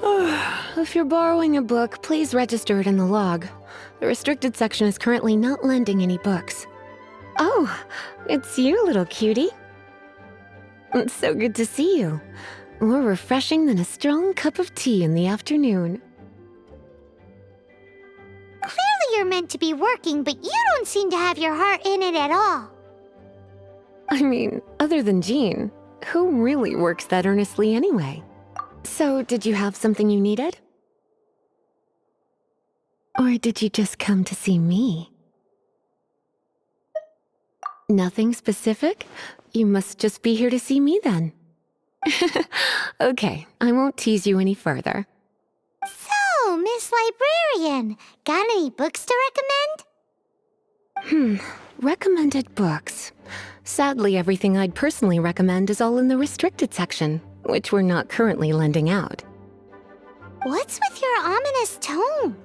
If you're borrowing a book, please register it in the log. The restricted section is currently not lending any books. Oh, it's you, little cutie. It's so good to see you. More refreshing than a strong cup of tea in the afternoon. Clearly you're meant to be working, but you don't seem to have your heart in it at all. I mean, other than Jean, who really works that earnestly anyway? So, did you have something you needed? Or did you just come to see me? Nothing specific? You must just be here to see me then. Okay, I won't tease you any further. So, Miss Librarian, got any books to recommend? Recommended books. Sadly, everything I'd personally recommend is all in the restricted section, which we're not currently lending out. What's with your ominous tone?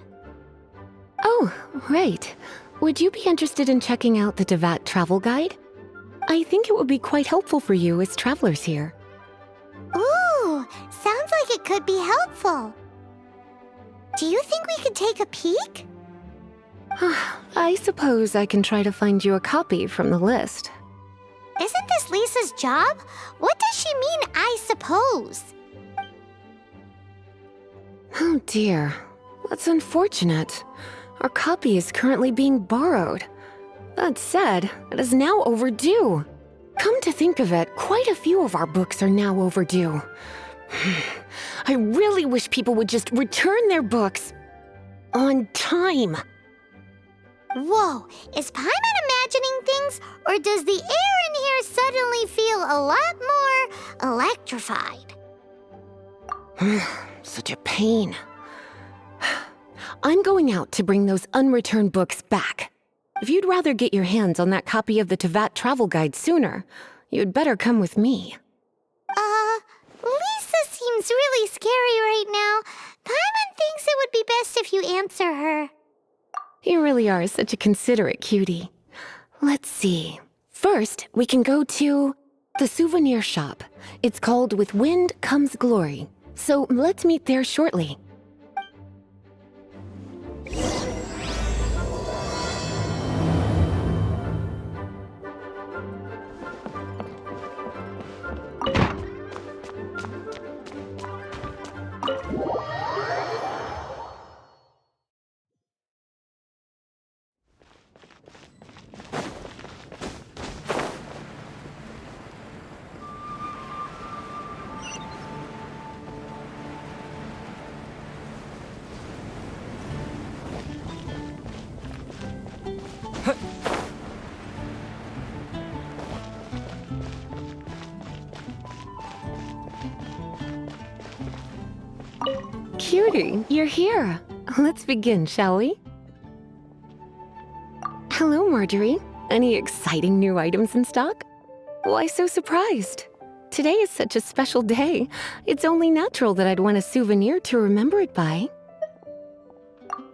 Oh, right. Would you be interested in checking out the Devat travel guide? I think it would be quite helpful for you as travelers here. Ooh, sounds like it could be helpful. Do you think we could take a peek? I suppose I can try to find you a copy from the list. Isn't this Lisa's job? What does she mean, I suppose? Oh dear, that's unfortunate. Our copy is currently being borrowed. That said, it is now overdue. Come to think of it, quite a few of our books are now overdue. I really wish people would just return their books on time. Whoa, is Paimon imagining things, or does the air in here suddenly feel a lot more electrified? Such a pain. I'm going out to bring those unreturned books back. If you'd rather get your hands on that copy of the Tevat travel guide sooner, you'd better come with me. Lisa seems really scary right now. Paimon thinks it would be best if you answer her. You really are such a considerate cutie. Let's see. First, we can go to the souvenir shop. It's called With Wind Comes Glory. So let's meet there shortly. Cutie, you're here. Let's begin, shall we? Hello, Marjorie. Any exciting new items in stock? Why so surprised? Today is such a special day. It's only natural that I'd want a souvenir to remember it by.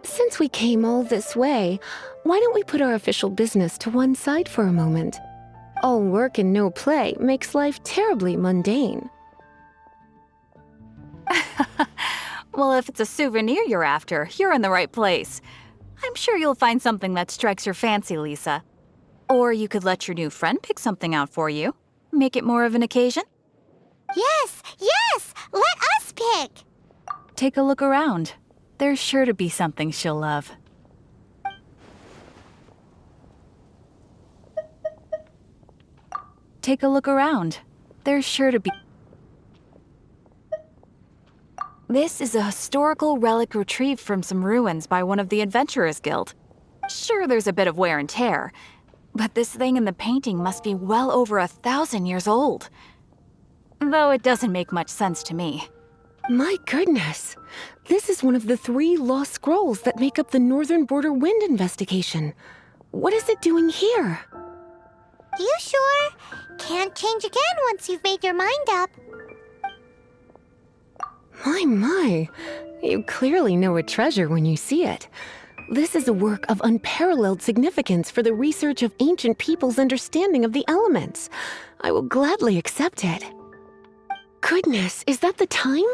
Since we came all this way, why don't we put our official business to one side for a moment? All work and no play makes life terribly mundane. Well, if it's a souvenir you're after, you're in the right place. I'm sure you'll find something that strikes your fancy, Lisa. Or you could let your new friend pick something out for you. Make it more of an occasion. Yes, let us pick. Take a look around. There's sure to be something she'll love. Take a look around. There's sure to be... This is a historical relic retrieved from some ruins by one of the Adventurers Guild. Sure, there's a bit of wear and tear, but this thing in the painting must be well over 1,000 years old. Though it doesn't make much sense to me. My goodness! This is one of the 3 lost scrolls that make up the Northern Border Wind investigation. What is it doing here? You sure? Can't change again once you've made your mind up. My. You clearly know a treasure when you see it. This is a work of unparalleled significance for the research of ancient people's understanding of the elements. I will gladly accept it. Goodness, is that the time?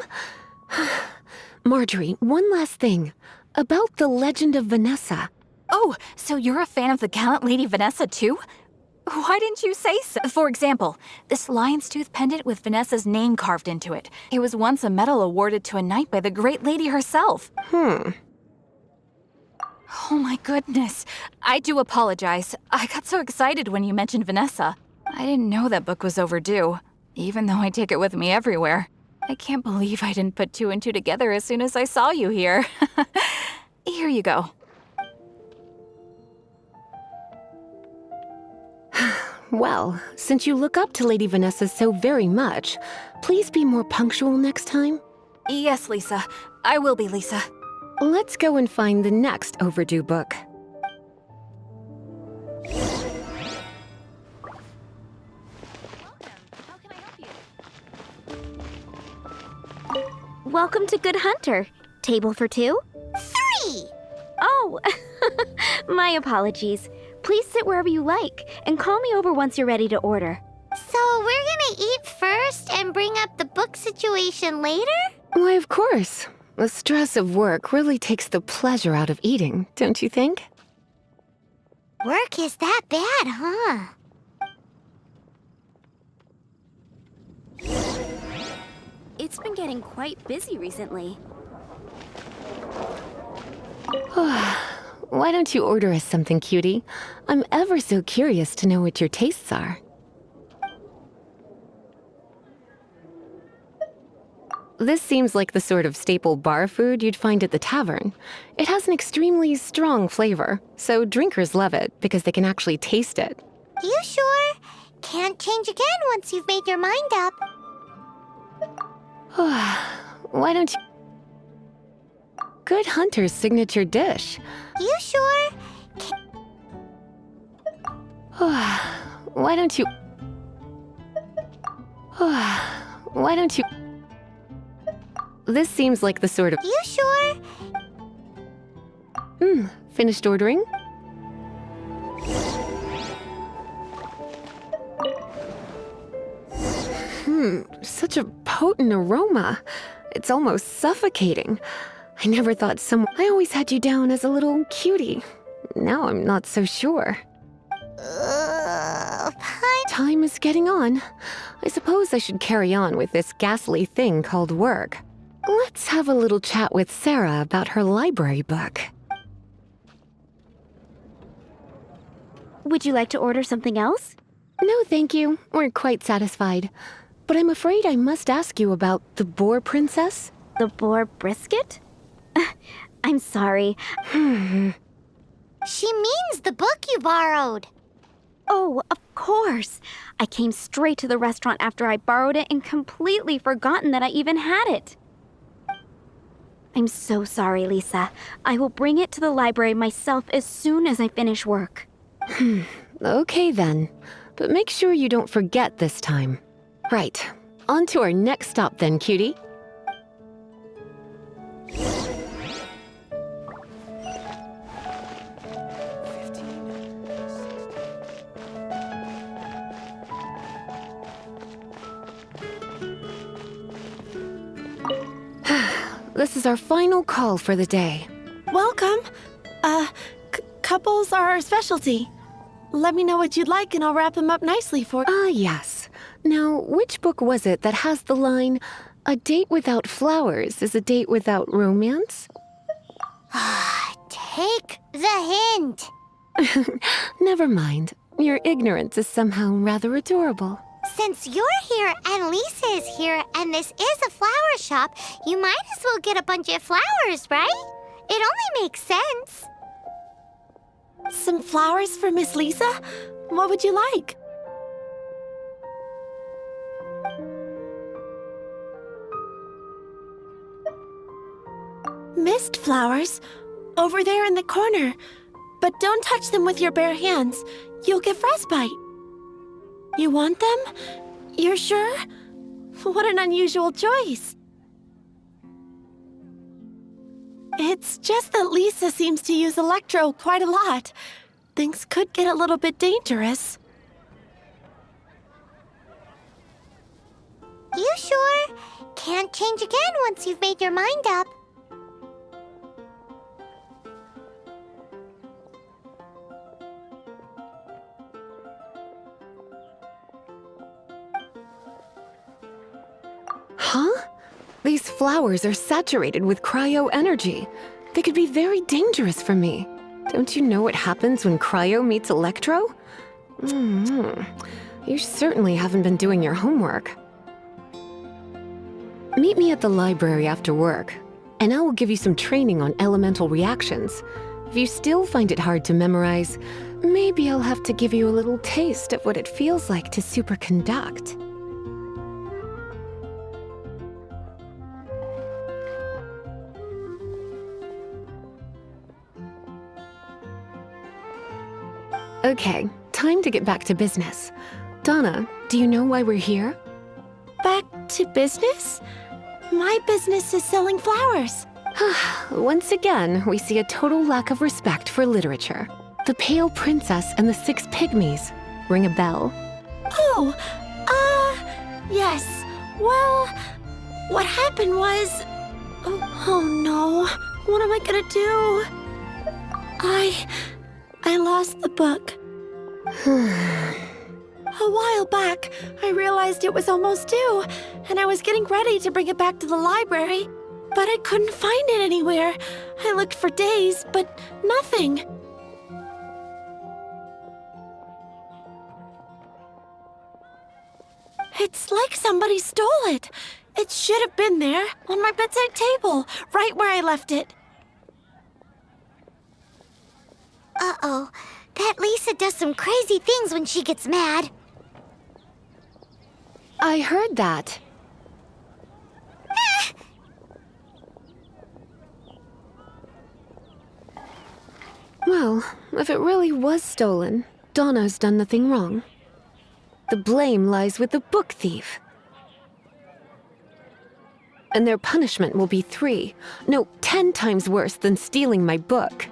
Marjorie, one last thing. About the legend of Vanessa. Oh, so you're a fan of the gallant Lady Vanessa too? Why didn't you say so? For example, this lion's tooth pendant with Vanessa's name carved into it. It was once a medal awarded to a knight by the great lady herself. Hmm. Oh my goodness. I do apologize. I got so excited when you mentioned Vanessa. I didn't know that book was overdue, even though I take it with me everywhere. I can't believe I didn't put two and two together as soon as I saw you here. Here you go. Well, since you look up to Lady Vanessa so very much, please be more punctual next time. Yes, Lisa. I will be, Lisa. Let's go and find the next overdue book. Welcome to Good Hunter. Table for two? 3! Oh, my apologies. Please sit wherever you like, and call me over once you're ready to order. So we're gonna eat first and bring up the book situation later? Why, of course. The stress of work really takes the pleasure out of eating, don't you think? Work is that bad, huh? It's been getting quite busy recently. Why don't you order us something, cutie? I'm ever so curious to know what your tastes are. This seems like the sort of staple bar food you'd find at the tavern. It has an extremely strong flavor, so drinkers love it because they can actually taste it. You sure? Can't change again once you've made your mind up. Why don't you... Good Hunter's signature dish. You sure? Why don't you... Why don't you... This seems like the sort of... You sure? Finished ordering? Such a potent aroma. It's almost suffocating. I never thought I always had you down as a little cutie. Now I'm not so sure. Time is getting on. I suppose I should carry on with this ghastly thing called work. Let's have a little chat with Sarah about her library book. Would you like to order something else? No, thank you. We're quite satisfied. But I'm afraid I must ask you about the Boar Princess. The boar brisket? I'm sorry. She means the book you borrowed. Oh, of course. I came straight to the restaurant after I borrowed it and completely forgotten that I even had it. I'm so sorry, Lisa. I will bring it to the library myself as soon as I finish work. Okay then. But make sure you don't forget this time. Right. On to our next stop then, cutie. This is our final call for the day. Welcome. Couples are our specialty. Let me know what you'd like and I'll wrap them up nicely for you. Yes. Now, which book was it that has the line, "A date without flowers is a date without romance"? Take the hint. Never mind. Your ignorance is somehow rather adorable. Since you're here and Lisa is here and this is a flower shop, you might as well get a bunch of flowers, right? It only makes sense. Some flowers for Miss Lisa? What would you like? Mist flowers? Over there in the corner. But don't touch them with your bare hands. You'll get frostbite. You want them? You're sure? What an unusual choice. It's just that Lisa seems to use Electro quite a lot. Things could get a little bit dangerous. You sure? Can't change again once you've made your mind up. Huh? These flowers are saturated with cryo energy. They could be very dangerous for me. Don't you know what happens when cryo meets electro? You certainly haven't been doing your homework. Meet me at the library after work, and I will give you some training on elemental reactions. If you still find it hard to memorize, maybe I'll have to give you a little taste of what it feels like to superconduct. Okay, time to get back to business. Donna, do you know why we're here? Back to business? My business is selling flowers. Once again, we see a total lack of respect for literature. The Pale Princess and the Six Pygmies. Ring a bell? Oh, yes. Well, what happened was... Oh no, what am I gonna do? I lost the book. A while back, I realized it was almost due, and I was getting ready to bring it back to the library, but I couldn't find it anywhere. I looked for days, but nothing. It's like somebody stole it. It should have been there, on my bedside table, right where I left it. Uh-oh. That Lisa does some crazy things when she gets mad. I heard that. Well, if it really was stolen, Donna's done nothing wrong. The blame lies with the book thief. And their punishment will be 10 times worse than stealing my book.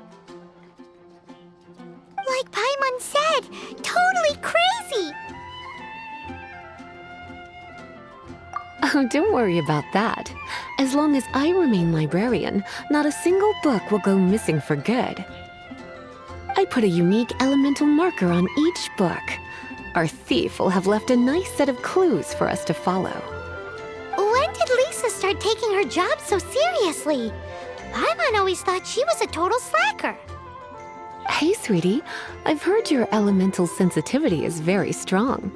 Like Paimon said, totally crazy. Oh, don't worry about that. As long as I remain librarian, not a single book will go missing for good. I put a unique elemental marker on each book. Our thief will have left a nice set of clues for us to follow. When did Lisa start taking her job so seriously? Paimon always thought she was a total slacker. Hey, sweetie, I've heard your elemental sensitivity is very strong.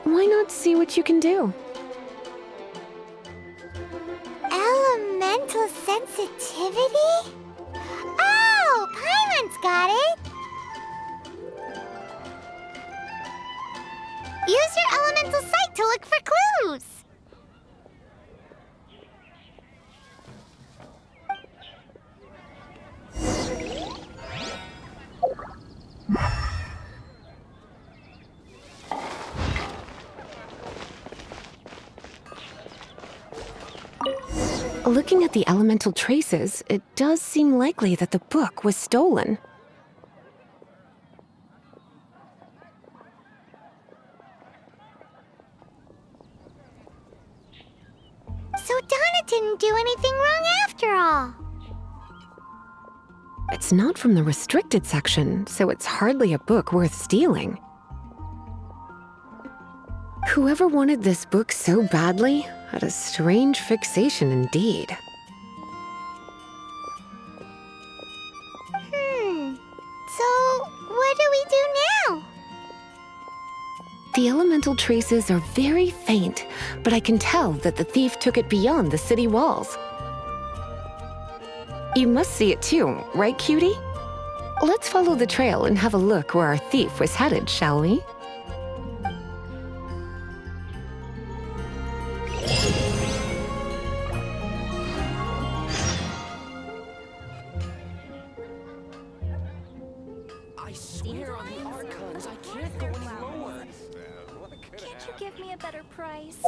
Why not see what you can do? Elemental sensitivity? Oh, Paimon's got it! Use your elemental sight to look for clues! Looking at the elemental traces, it does seem likely that the book was stolen. So Donna didn't do anything wrong after all. It's not from the restricted section, so it's hardly a book worth stealing. Whoever wanted this book so badly had a strange fixation indeed. So what do we do now? The elemental traces are very faint, but I can tell that the thief took it beyond the city walls. You must see it too, right, cutie? Let's follow the trail and have a look where our thief was headed, shall we? I swear on the archons, I can't go any lower. Can't you give me a better price?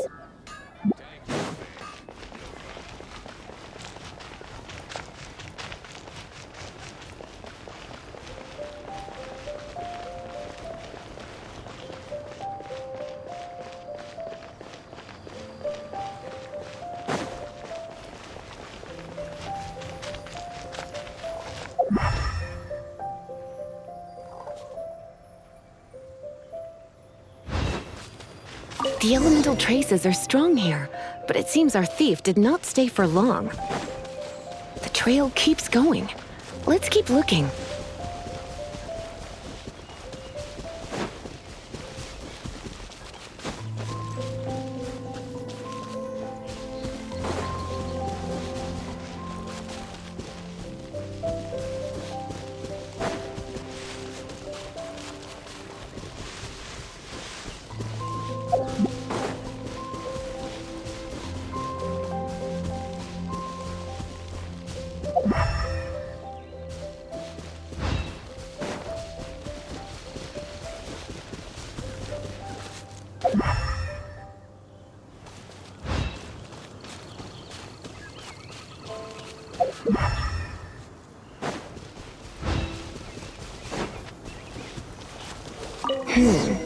The elemental traces are strong here, but it seems our thief did not stay for long. The trail keeps going. Let's keep looking.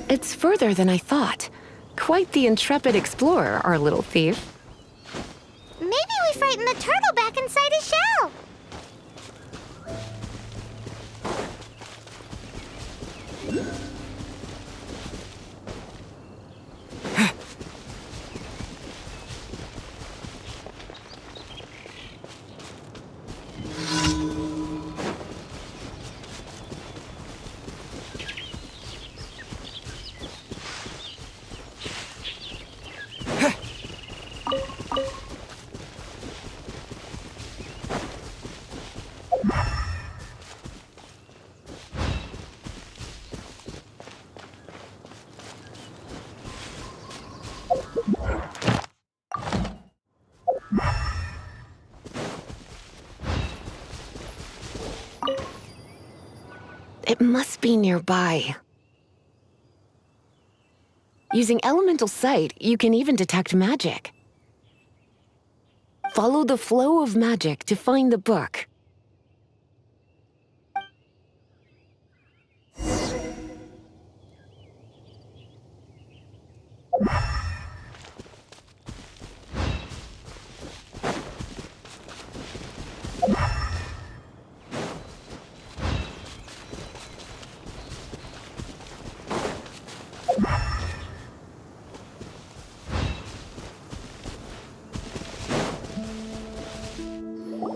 It's further than I thought. Quite the intrepid explorer, our little thief. Maybe we frightened the turtle back inside his shell. It must be nearby. Using elemental sight, you can even detect magic. Follow the flow of magic to find the book.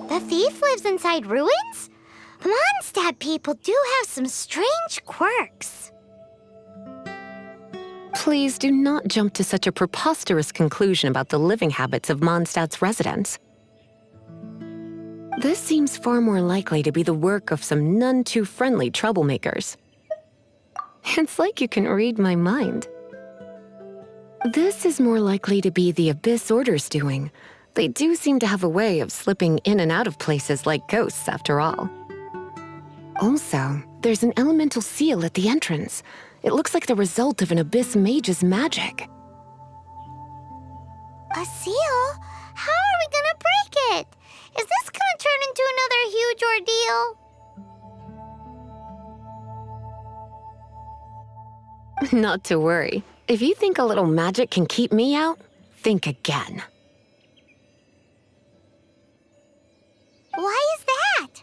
The thief lives inside ruins? Mondstadt people do have some strange quirks. Please do not jump to such a preposterous conclusion about the living habits of Mondstadt's residents. This seems far more likely to be the work of some none-too-friendly troublemakers. It's like you can read my mind. This is more likely to be the Abyss Order's doing. They do seem to have a way of slipping in and out of places like ghosts, after all. Also, there's an elemental seal at the entrance. It looks like the result of an Abyss mage's magic. A seal? How are we gonna break it? Is this gonna turn into another huge ordeal? Not to worry. If you think a little magic can keep me out, think again. Why is that?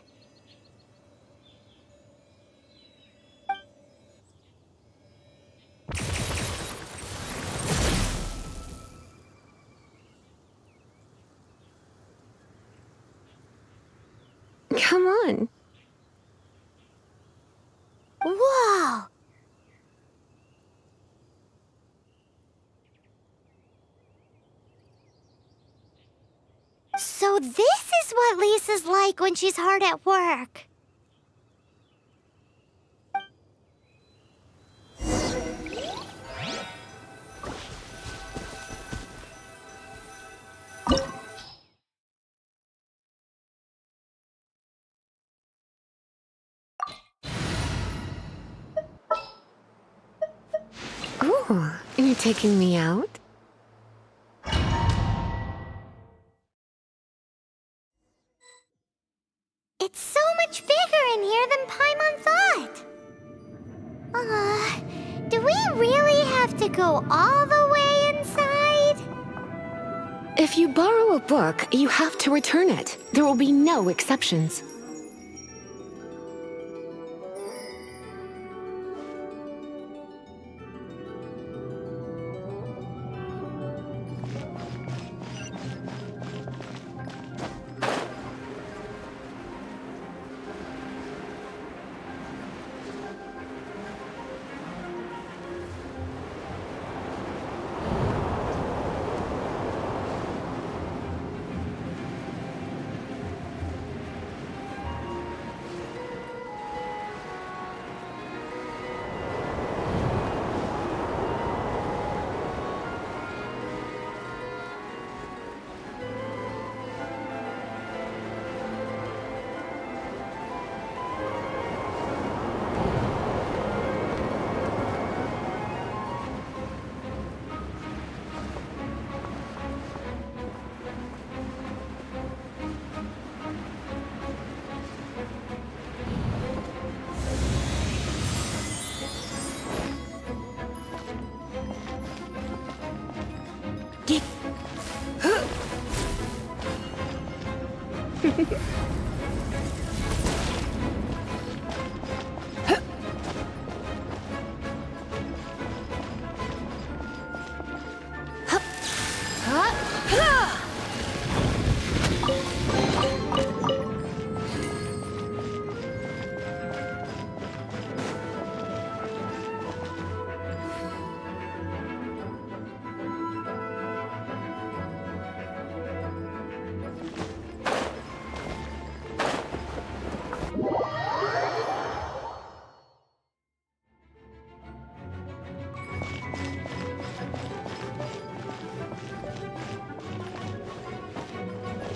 Come on. Whoa! So this is what Lisa's like when she's hard at work. Ooh, you're taking me out? It's so much bigger in here than Paimon thought. Do we really have to go all the way inside? If you borrow a book, you have to return it. There will be no exceptions.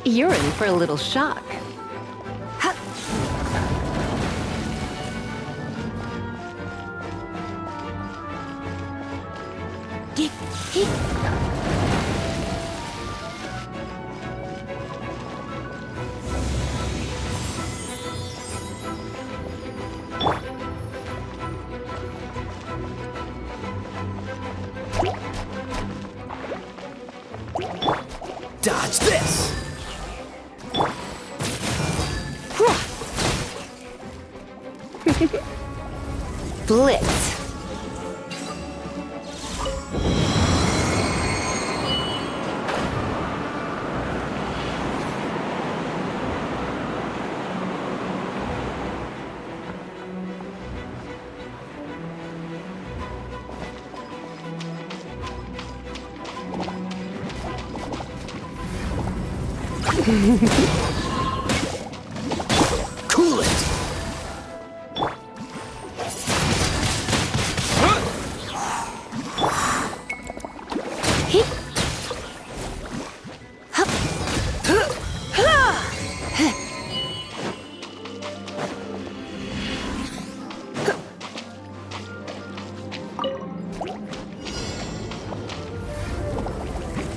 You're in for a little shock. Dodge this! Blitz. Cool it!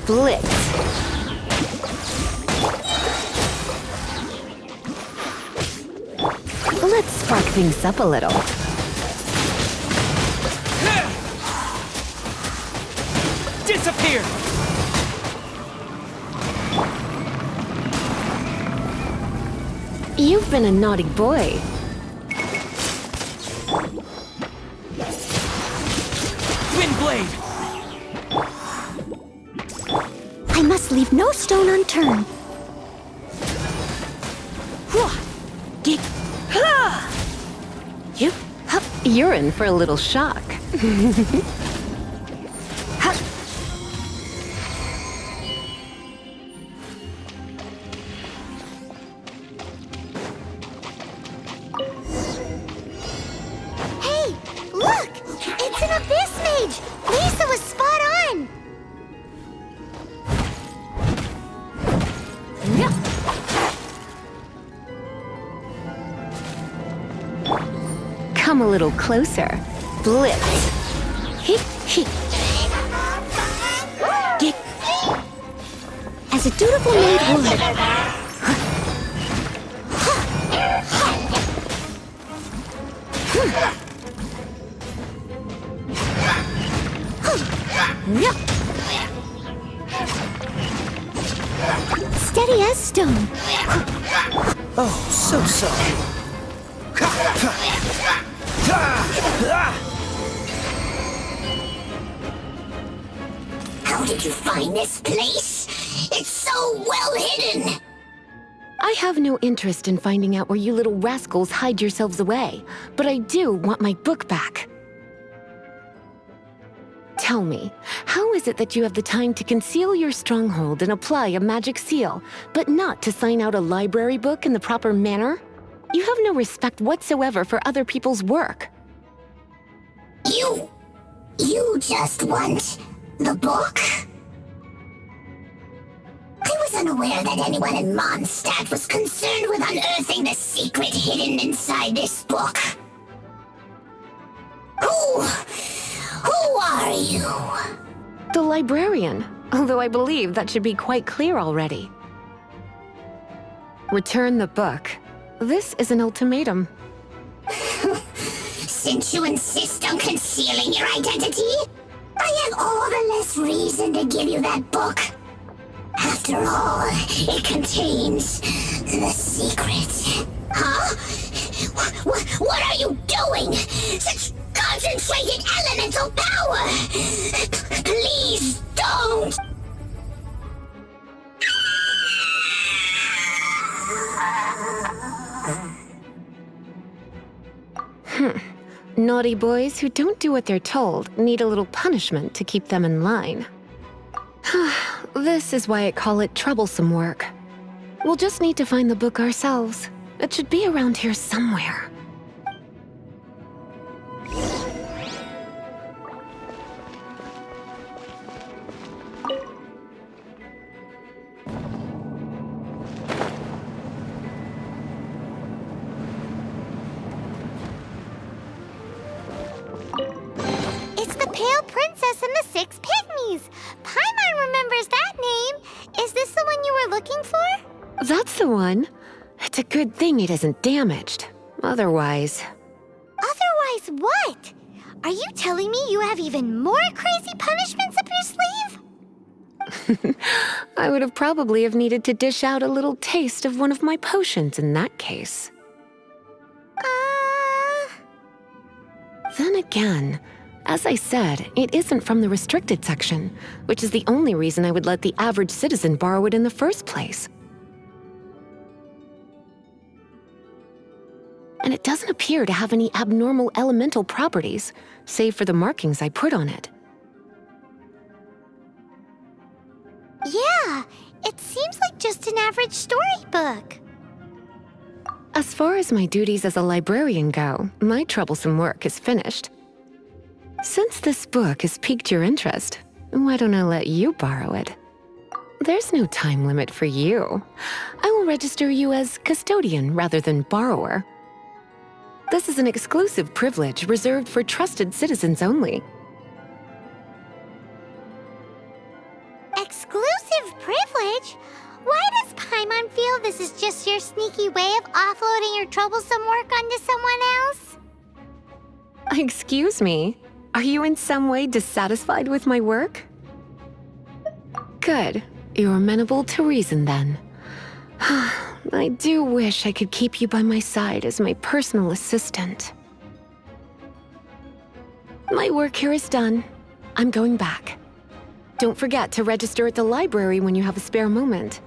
Blitz. Let's spark things up a little. Disappear! You've been a naughty boy. Wind blade! I must leave no stone unturned. You're in for a little shock. Hey, look! It's an abyss mage! Lisa was spot on! Come a little closer. Blitz. As a dutiful maid would. Steady as stone. Oh, so sorry. How did you find this place? It's so well hidden. I have no interest in finding out where you little rascals hide yourselves away, but I do want my book back. Tell me, how is it that you have the time to conceal your stronghold and apply a magic seal, but not to sign out a library book in the proper manner? You have no respect whatsoever for other people's work. You just want the book? I was unaware that anyone in Mondstadt was concerned with unearthing the secret hidden inside this book. Who are you? The librarian, although I believe that should be quite clear already. Return the book. This is an ultimatum. Since you insist on concealing your identity, I have all the less reason to give you that book. After all, it contains the elemental power! Please don't! Naughty boys who don't do what they're told need a little punishment to keep them in line. This is why I call it troublesome work. We'll just need to find the book ourselves. It should be around here somewhere. It's the Pale Princess and the Six Pygmies! Paimon remembers that name! Is this the one you were looking for? That's the one. It's a good thing it isn't damaged. Otherwise... Otherwise what? Are you telling me you have even more crazy punishments up your sleeve? I would have probably have needed to dish out a little taste of one of my potions in that case. Then again, as I said, it isn't from the restricted section, which is the only reason I would let the average citizen borrow it in the first place. And it doesn't appear to have any abnormal elemental properties, save for the markings I put on it. Yeah, it seems like just an average storybook. As far as my duties as a librarian go, my troublesome work is finished. Since this book has piqued your interest, why don't I let you borrow it? There's no time limit for you. I will register you as custodian rather than borrower. This is an exclusive privilege reserved for trusted citizens only. Exclusive privilege? Why does Paimon feel this is just your sneaky way of offloading your troublesome work onto someone else? Excuse me, are you in some way dissatisfied with my work? Good, you're amenable to reason then. I do wish I could keep you by my side as my personal assistant. My work here is done. I'm going back. Don't forget to register at the library when you have a spare moment.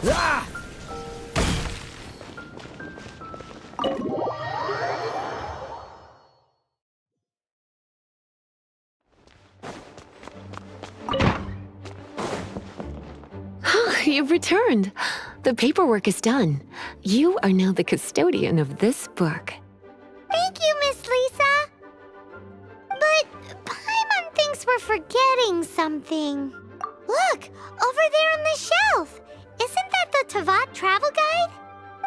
Ah! You've returned. The paperwork is done. You are now the custodian of this book. Thank you, Miss Lisa. But Paimon thinks we're forgetting something. Look, over there on the shelf. Isn't that the Teyvat travel guide?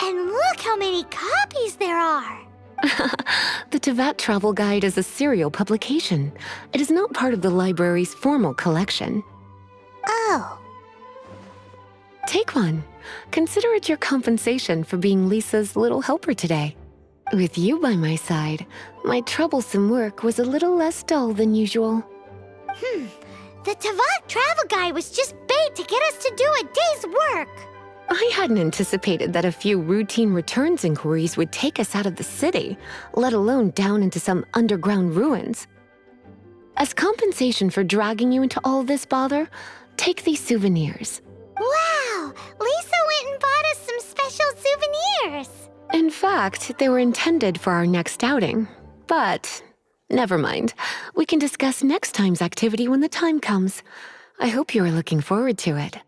And look how many copies there are. The Teyvat Travel Guide is a serial publication. It is not part of the library's formal collection. Oh. Take one. Consider it your compensation for being Lisa's little helper today. With you by my side, my troublesome work was a little less dull than usual. The Teyvat travel guide was just bait to get us to do a day's work. I hadn't anticipated that a few routine returns inquiries would take us out of the city, let alone down into some underground ruins. As compensation for dragging you into all this bother, take these souvenirs. Wow, Lisa went and bought us some special souvenirs. In fact, they were intended for our next outing. But never mind. We can discuss next time's activity when the time comes. I hope you are looking forward to it.